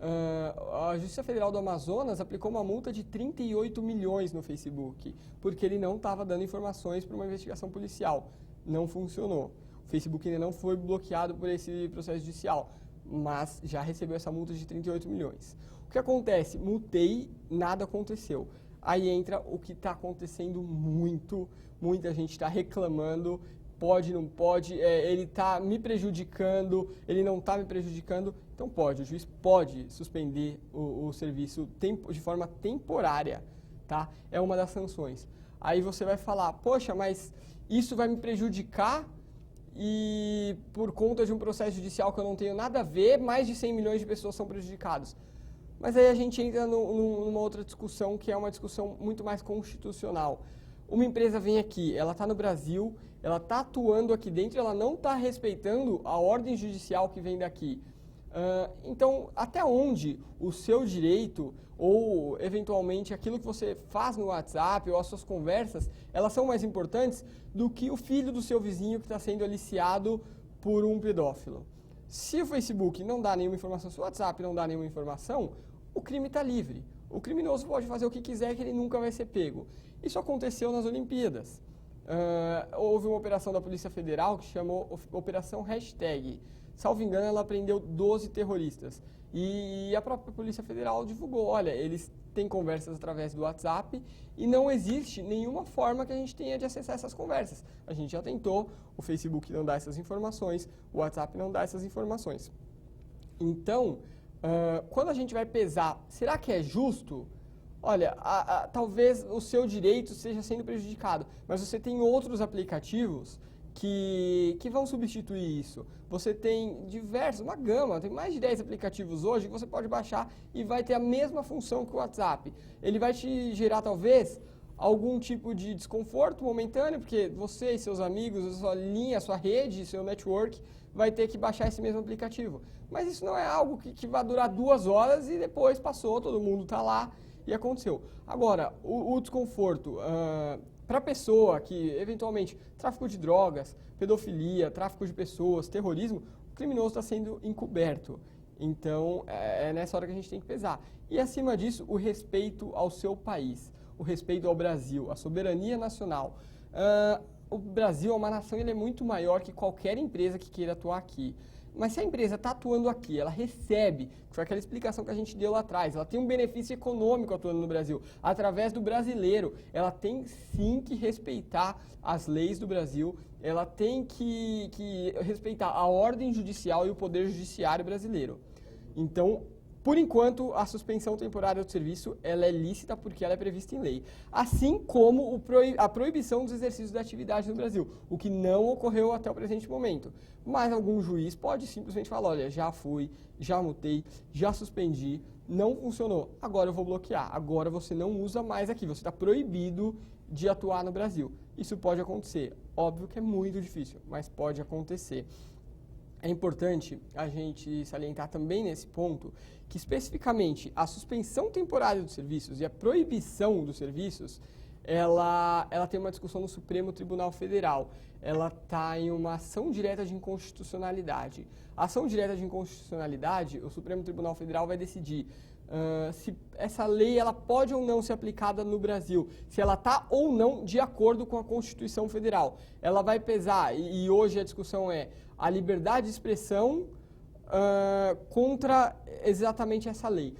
a Justiça Federal do Amazonas aplicou uma multa de 38 milhões no Facebook, porque ele não estava dando informações para uma investigação policial. Não funcionou. O Facebook ainda não foi bloqueado por esse processo judicial, mas já recebeu essa multa de 38 milhões. O que acontece? Multei, nada aconteceu. Aí entra o que está acontecendo muita gente está reclamando, pode, não pode, ele está me prejudicando, ele não está me prejudicando, então pode, o juiz pode suspender o serviço de forma temporária, tá? É uma das sanções. Aí você vai falar, poxa, mas isso vai me prejudicar e por conta de um processo judicial que eu não tenho nada a ver, mais de 100 milhões de pessoas são prejudicadas. Mas aí a gente entra numa outra discussão, que é uma discussão muito mais constitucional. Uma empresa vem aqui, ela está no Brasil, ela está atuando aqui dentro, ela não está respeitando a ordem judicial que vem daqui. Então, até onde o seu direito, ou eventualmente aquilo que você faz no WhatsApp ou as suas conversas, elas são mais importantes do que o filho do seu vizinho que está sendo aliciado por um pedófilo. Se o Facebook não dá nenhuma informação, se o WhatsApp não dá nenhuma informação, o crime está livre. O criminoso pode fazer o que quiser que ele nunca vai ser pego. Isso aconteceu nas Olimpíadas. Houve uma operação da Polícia Federal que chamou Operação Hashtag. Salvo engano, ela prendeu 12 terroristas. E a própria Polícia Federal divulgou, olha, eles têm conversas através do WhatsApp e não existe nenhuma forma que a gente tenha de acessar essas conversas. A gente já tentou, o Facebook não dá essas informações, o WhatsApp não dá essas informações. Então, quando a gente vai pesar, será que é justo? Olha, talvez o seu direito esteja sendo prejudicado, mas você tem outros aplicativos que vão substituir isso. Você tem uma gama, tem mais de 10 aplicativos hoje que você pode baixar e vai ter a mesma função que o WhatsApp. Ele vai te gerar, talvez, algum tipo de desconforto momentâneo, porque você e seus amigos, a sua linha, a sua rede, seu network, vai ter que baixar esse mesmo aplicativo. Mas isso não é algo que vai durar 2 horas e depois passou, todo mundo está lá e aconteceu. Agora, o desconforto para a pessoa que, eventualmente, tráfico de drogas, pedofilia, tráfico de pessoas, terrorismo, o criminoso está sendo encoberto. Então, é nessa hora que a gente tem que pesar. E, acima disso, o respeito ao seu país, o respeito ao Brasil, a soberania nacional. O Brasil é uma nação, ele é muito maior que qualquer empresa que queira atuar aqui. Mas se a empresa está atuando aqui, ela recebe, que foi aquela explicação que a gente deu lá atrás, ela tem um benefício econômico atuando no Brasil, através do brasileiro, ela tem sim que respeitar as leis do Brasil, ela tem que respeitar a ordem judicial e o poder judiciário brasileiro. Então, por enquanto, a suspensão temporária do serviço ela é lícita porque ela é prevista em lei. Assim como a proibição dos exercícios da atividade no Brasil, o que não ocorreu até o presente momento. Mas algum juiz pode simplesmente falar, olha, já fui, já multei, já suspendi, não funcionou, agora eu vou bloquear, agora você não usa mais aqui, você está proibido de atuar no Brasil. Isso pode acontecer, óbvio que é muito difícil, mas pode acontecer. É importante a gente salientar também nesse ponto que, especificamente, a suspensão temporária dos serviços e a proibição dos serviços, ela tem uma discussão no Supremo Tribunal Federal. Ela está em uma ação direta de inconstitucionalidade. A ação direta de inconstitucionalidade, o Supremo Tribunal Federal vai decidir se essa lei ela pode ou não ser aplicada no Brasil, se ela está ou não de acordo com a Constituição Federal. Ela vai pesar, e hoje a discussão é a liberdade de expressão contra exatamente essa lei.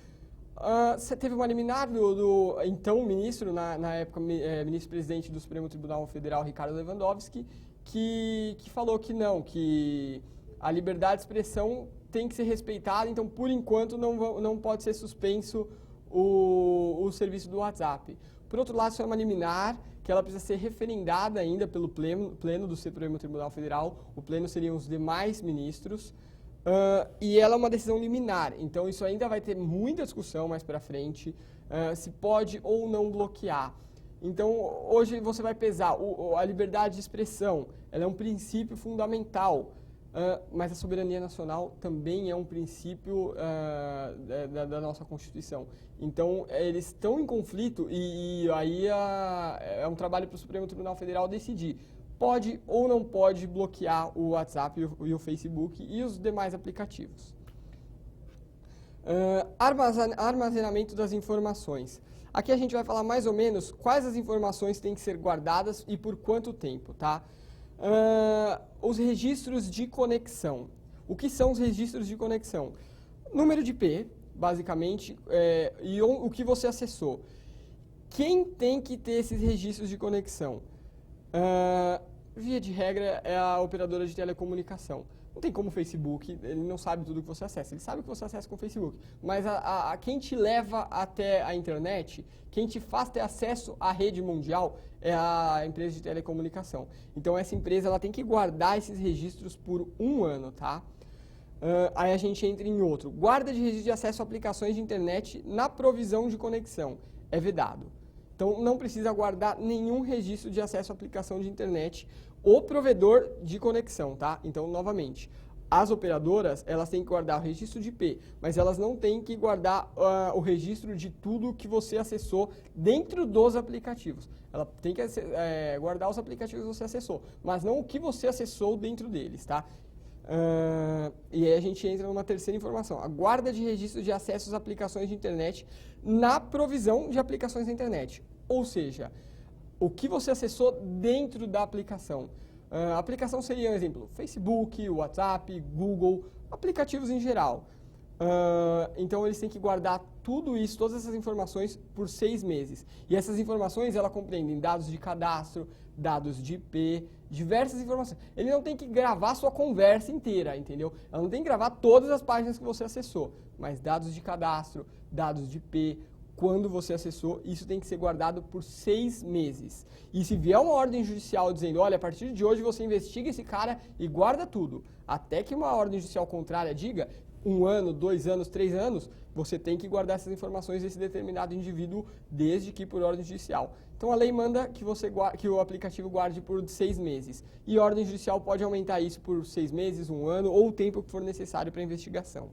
Você teve uma liminar do então ministro, na época ministro-presidente do Supremo Tribunal Federal, Ricardo Lewandowski, que falou que não, que a liberdade de expressão tem que ser respeitada, então, por enquanto, não pode ser suspenso o serviço do WhatsApp. Por outro lado, isso é uma liminar que ela precisa ser referendada ainda pelo pleno do Supremo Tribunal Federal. O pleno seriam os demais ministros. E ela é uma decisão liminar, então isso ainda vai ter muita discussão mais para frente, se pode ou não bloquear. Então, hoje você vai pesar a liberdade de expressão, ela é um princípio fundamental, mas a soberania nacional também é um princípio da nossa Constituição. Então, eles estão em conflito e aí é um trabalho para o Supremo Tribunal Federal decidir. Pode ou não pode bloquear o WhatsApp e o Facebook e os demais aplicativos. Armazenamento das informações. Aqui a gente vai falar mais ou menos quais as informações têm que ser guardadas e por quanto tempo, tá? Os registros de conexão. O que são os registros de conexão? Número de IP, basicamente, e o que você acessou. Quem tem que ter esses registros de conexão? Via de regra, é a operadora de telecomunicação. Não tem como o Facebook, ele não sabe tudo que você acessa. Ele sabe o que você acessa com o Facebook. Mas quem te leva até a internet, quem te faz ter acesso à rede mundial, é a empresa de telecomunicação. Então, essa empresa ela tem que guardar esses registros por 1 ano, tá? Aí a gente entra em outro. Guarda de registro de acesso a aplicações de internet na provisão de conexão. É vedado. Então, não precisa guardar nenhum registro de acesso à aplicação de internet, o provedor de conexão, tá? Então, novamente, as operadoras, elas têm que guardar o registro de IP, mas elas não têm que guardar o registro de tudo que você acessou dentro dos aplicativos. Ela tem que guardar os aplicativos que você acessou, mas não o que você acessou dentro deles, tá? E aí a gente entra numa terceira informação, a guarda de registro de acesso às aplicações de internet na provisão de aplicações da internet. Ou seja, o que você acessou dentro da aplicação. A aplicação seria, um exemplo, Facebook, WhatsApp, Google, aplicativos em geral. Então, eles têm que guardar tudo isso, todas essas informações, por 6 meses. E essas informações, ela compreendem dados de cadastro, dados de IP, diversas informações. Ele não tem que gravar sua conversa inteira, entendeu? Ela não tem que gravar todas as páginas que você acessou, mas dados de cadastro, dados de IP, quando você acessou, isso tem que ser guardado por 6 meses. E se vier uma ordem judicial dizendo, olha, a partir de hoje você investiga esse cara e guarda tudo, até que uma ordem judicial contrária diga, 1 ano, 2 anos, 3 anos, você tem que guardar essas informações desse determinado indivíduo, desde que por ordem judicial. Então a lei manda que o aplicativo guarde por 6 meses. E a ordem judicial pode aumentar isso por 6 meses, 1 ano, ou o tempo que for necessário para a investigação.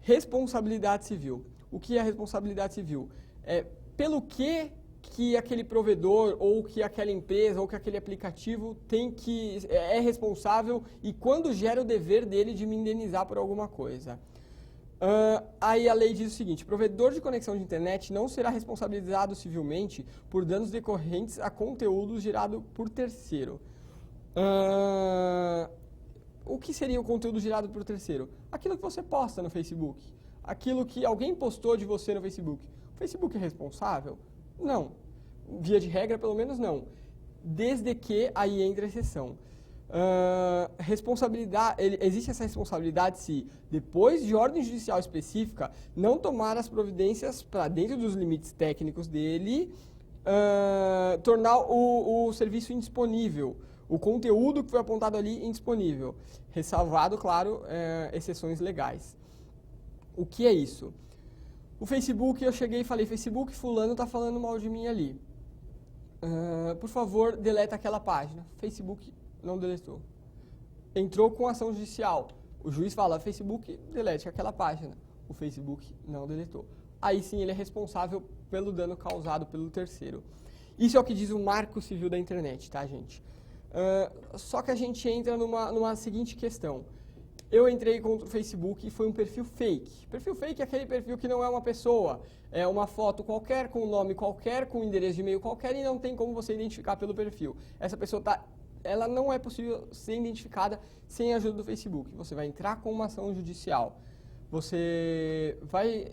Responsabilidade civil. O que é a responsabilidade civil? Pelo que aquele provedor, ou que aquela empresa, ou que aquele aplicativo é responsável e quando gera o dever dele de me indenizar por alguma coisa. Aí a lei diz o seguinte, provedor de conexão de internet não será responsabilizado civilmente por danos decorrentes a conteúdo gerado por terceiro. O que seria o conteúdo gerado por terceiro? Aquilo que você posta no Facebook. Aquilo que alguém postou de você no Facebook. O Facebook é responsável? Não. Via de regra, pelo menos não. Desde que aí entra a exceção. Existe essa responsabilidade se, depois de ordem judicial específica, não tomar as providências para, dentro dos limites técnicos dele, tornar o serviço indisponível. O conteúdo que foi apontado ali indisponível. Ressalvado, claro, exceções legais. O que é isso? O Facebook, eu cheguei e falei, Facebook, fulano está falando mal de mim ali. Por favor, deleta aquela página. Facebook não deletou. Entrou com ação judicial. O juiz fala, Facebook, delete aquela página. O Facebook não deletou. Aí sim ele é responsável pelo dano causado pelo terceiro. Isso é o que diz o Marco Civil da Internet, tá, gente? Só que a gente entra numa seguinte questão. Eu entrei contra o Facebook e foi um perfil fake. Perfil fake é aquele perfil que não é uma pessoa, é uma foto qualquer, com um nome qualquer, com um endereço de e-mail qualquer e não tem como você identificar pelo perfil. Essa pessoa ela não é possível ser identificada sem a ajuda do Facebook. Você vai entrar com uma ação judicial. Você vai,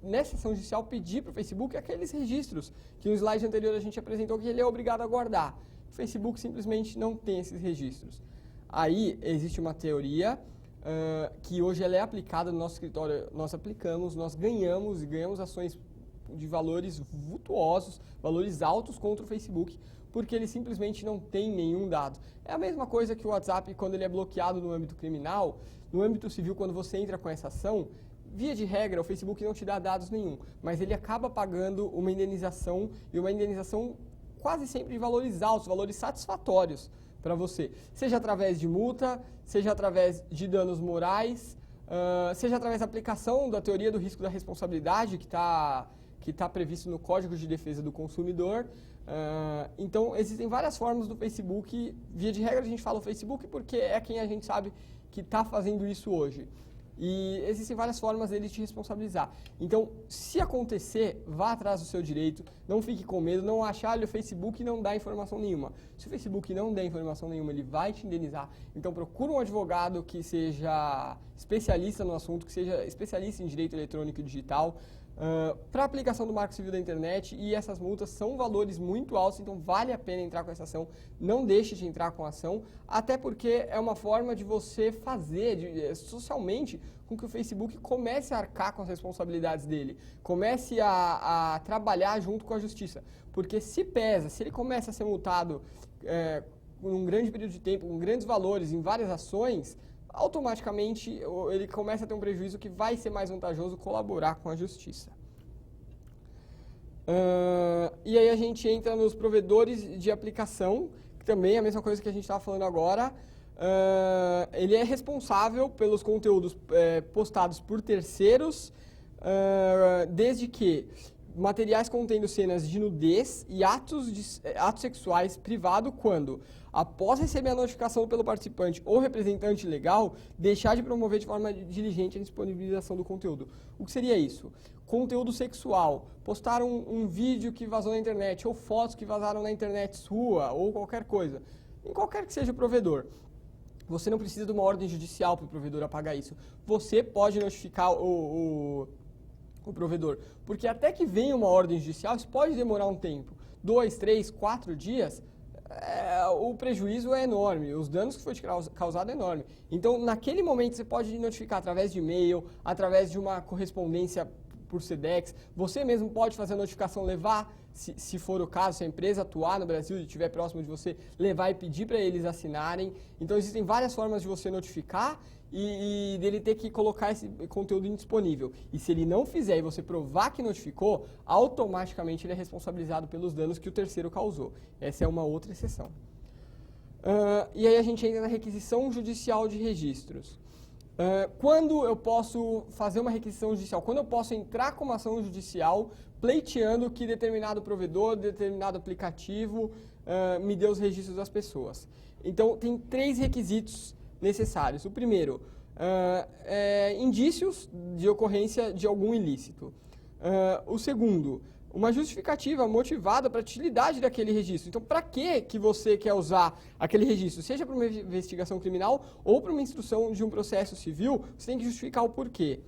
nessa ação judicial, pedir para o Facebook aqueles registros que no slide anterior a gente apresentou que ele é obrigado a guardar. O Facebook simplesmente não tem esses registros. Aí existe uma teoria que hoje ela é aplicada no nosso escritório, nós aplicamos, nós ganhamos ações de valores vultuosos, valores altos contra o Facebook, porque ele simplesmente não tem nenhum dado. É a mesma coisa que o WhatsApp, quando ele é bloqueado no âmbito criminal, no âmbito civil, quando você entra com essa ação, via de regra, o Facebook não te dá dados nenhum, mas ele acaba pagando uma indenização, e uma indenização quase sempre de valores altos, valores satisfatórios para você, seja através de multa, seja através de danos morais, seja através da aplicação da teoria do risco da responsabilidade que está previsto no Código de Defesa do Consumidor. Então, existem várias formas do Facebook. Via de regra, a gente fala o Facebook porque é quem a gente sabe que está fazendo isso hoje. E existem várias formas dele te responsabilizar. Então, se acontecer, vá atrás do seu direito, não fique com medo, não ache, o Facebook não dá informação nenhuma. Se o Facebook não der informação nenhuma, ele vai te indenizar. Então, procura um advogado que seja especialista no assunto, que seja especialista em direito eletrônico e digital, para a aplicação do Marco Civil da Internet, e essas multas são valores muito altos, então vale a pena entrar com essa ação, não deixe de entrar com a ação, até porque é uma forma de você fazer socialmente com que o Facebook comece a arcar com as responsabilidades dele, comece a trabalhar junto com a justiça, porque se ele começa a ser multado por um grande período de tempo, com grandes valores, em várias ações, automaticamente ele começa a ter um prejuízo que vai ser mais vantajoso colaborar com a justiça. E aí a gente entra nos provedores de aplicação, que também é a mesma coisa que a gente estava falando agora. ele é responsável pelos conteúdos postados por terceiros, desde que materiais contendo cenas de nudez e atos sexuais privados quando, após receber a notificação pelo participante ou representante legal, deixar de promover de forma diligente a disponibilização do conteúdo. O que seria isso? Conteúdo sexual, postar um vídeo que vazou na internet, ou fotos que vazaram na internet sua, ou qualquer coisa, em qualquer que seja o provedor. Você não precisa de uma ordem judicial para o provedor apagar isso. Você pode notificar o provedor, porque até que venha uma ordem judicial, isso pode demorar um tempo, 2, 3, 4 dias, o prejuízo é enorme, os danos que foi causado é enorme. Então, naquele momento, você pode notificar através de e-mail, através de uma correspondência por Sedex, você mesmo pode fazer a notificação, levar, se for o caso, se a empresa atuar no Brasil e estiver próximo de você, levar e pedir para eles assinarem. Então, existem várias formas de você notificar e dele ter que colocar esse conteúdo indisponível. E se ele não fizer e você provar que notificou, automaticamente ele é responsabilizado pelos danos que o terceiro causou. Essa é uma outra exceção. E aí a gente entra na requisição judicial de registros. Quando eu posso fazer uma requisição judicial? Quando eu posso entrar com uma ação judicial pleiteando que determinado provedor, determinado aplicativo me dê os registros das pessoas. Então, tem 3 requisitos necessários. O primeiro, indícios de ocorrência de algum ilícito. O segundo, uma justificativa motivada para a utilidade daquele registro. Então, para que você quer usar aquele registro? Seja para uma investigação criminal ou para uma instrução de um processo civil, você tem que justificar o porquê.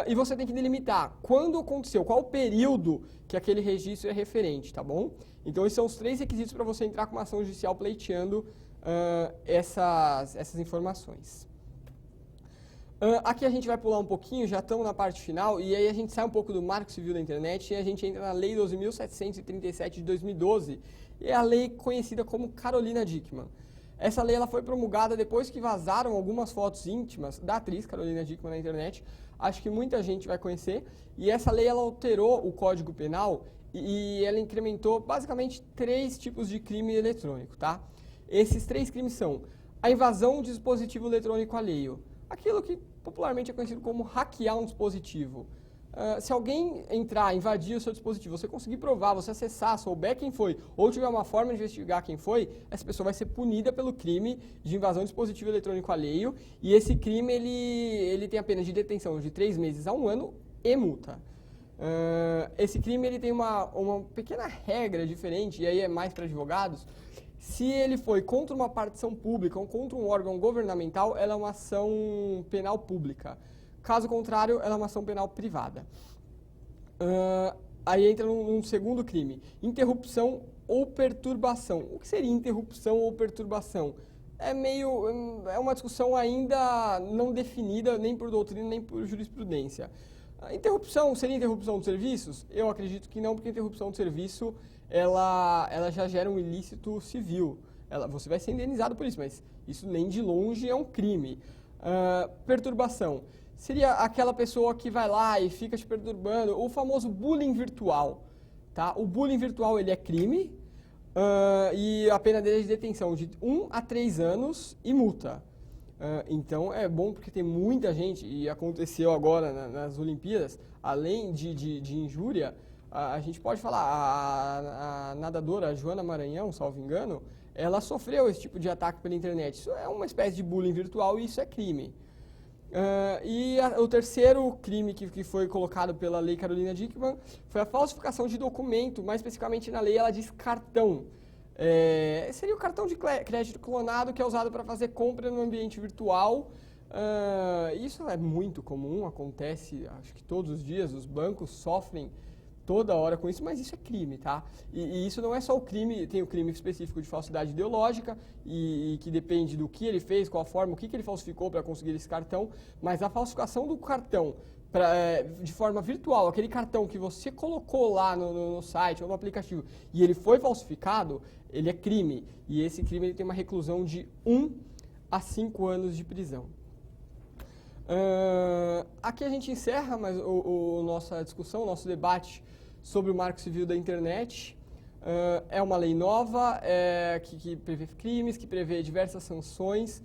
E você tem que delimitar quando aconteceu, qual o período que aquele registro é referente, tá bom? Então, esses são os 3 requisitos para você entrar com uma ação judicial pleiteando essas informações. Aqui a gente vai pular um pouquinho, já estamos na parte final, e aí a gente sai um pouco do Marco Civil da Internet e a gente entra na Lei 12.737 de 2012, e é a lei conhecida como Carolina Dickmann. Essa lei ela foi promulgada depois que vazaram algumas fotos íntimas da atriz Carolina Dickmann na internet, acho que muita gente vai conhecer, e essa lei ela alterou o Código Penal e ela incrementou basicamente 3 tipos de crime eletrônico, tá? Esses 3 crimes são a invasão de dispositivo eletrônico alheio, aquilo que popularmente é conhecido como hackear um dispositivo. Se alguém entrar, invadir o seu dispositivo, você conseguir provar, você acessar, souber quem foi, ou tiver uma forma de investigar quem foi, essa pessoa vai ser punida pelo crime de invasão de dispositivo eletrônico alheio, e esse crime ele tem a pena de detenção de 3 meses a 1 ano e multa. Esse crime ele tem uma pequena regra diferente, e aí é mais para advogados. Se ele foi contra uma partição pública ou contra um órgão governamental, ela é uma ação penal pública. Caso contrário, ela é uma ação penal privada. Aí entra num segundo crime, interrupção ou perturbação. O que seria interrupção ou perturbação? É uma discussão ainda não definida nem por doutrina nem por jurisprudência. A interrupção seria interrupção de serviços? Eu acredito que não, porque interrupção de serviço ela já gera um ilícito civil. Você vai ser indenizado por isso, mas isso nem de longe é um crime. Perturbação seria aquela pessoa que vai lá e fica te perturbando, o famoso bullying virtual. Tá? O bullying virtual ele é crime e a pena dele é de detenção de 1 a 3 anos e multa. Então é bom porque tem muita gente, e aconteceu agora nas Olimpíadas, além de injúria, a gente pode falar, a nadadora Joana Maranhão, salvo engano, ela sofreu esse tipo de ataque pela internet. Isso é uma espécie de bullying virtual e isso é crime. O terceiro crime que foi colocado pela Lei Carolina Dickmann foi a falsificação de documento, mais especificamente na lei ela diz cartão. Seria o cartão de crédito clonado que é usado para fazer compra no ambiente virtual. Isso é muito comum, acontece acho que todos os dias, os bancos sofrem toda hora com isso, mas isso é crime, tá? E isso não é só o crime, tem o crime específico de falsidade ideológica, e que depende do que ele fez, qual a forma, o que ele falsificou para conseguir esse cartão, mas a falsificação do cartão de forma virtual, aquele cartão que você colocou lá no site ou no aplicativo e ele foi falsificado, ele é crime. E esse crime ele tem uma reclusão de 1 a 5 anos de prisão. Aqui a gente encerra nossa discussão, nosso debate sobre o Marco Civil da Internet. É uma lei nova que prevê crimes, que prevê diversas sanções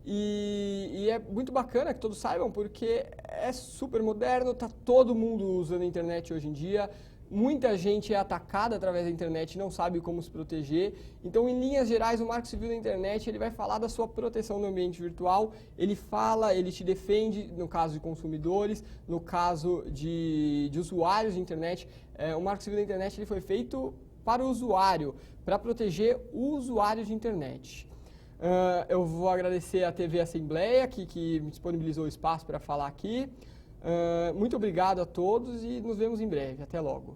e é muito bacana que todos saibam porque é super moderno, está todo mundo usando a internet hoje em dia. Muita gente é atacada através da internet e não sabe como se proteger. Então, em linhas gerais, o Marco Civil da Internet ele vai falar da sua proteção no ambiente virtual. Ele te defende no caso de consumidores, no caso de usuários de internet. O Marco Civil da Internet ele foi feito para o usuário, para proteger o usuário de internet. Eu vou agradecer à TV Assembleia, que me disponibilizou o espaço para falar aqui. Muito obrigado a todos e nos vemos em breve. Até logo.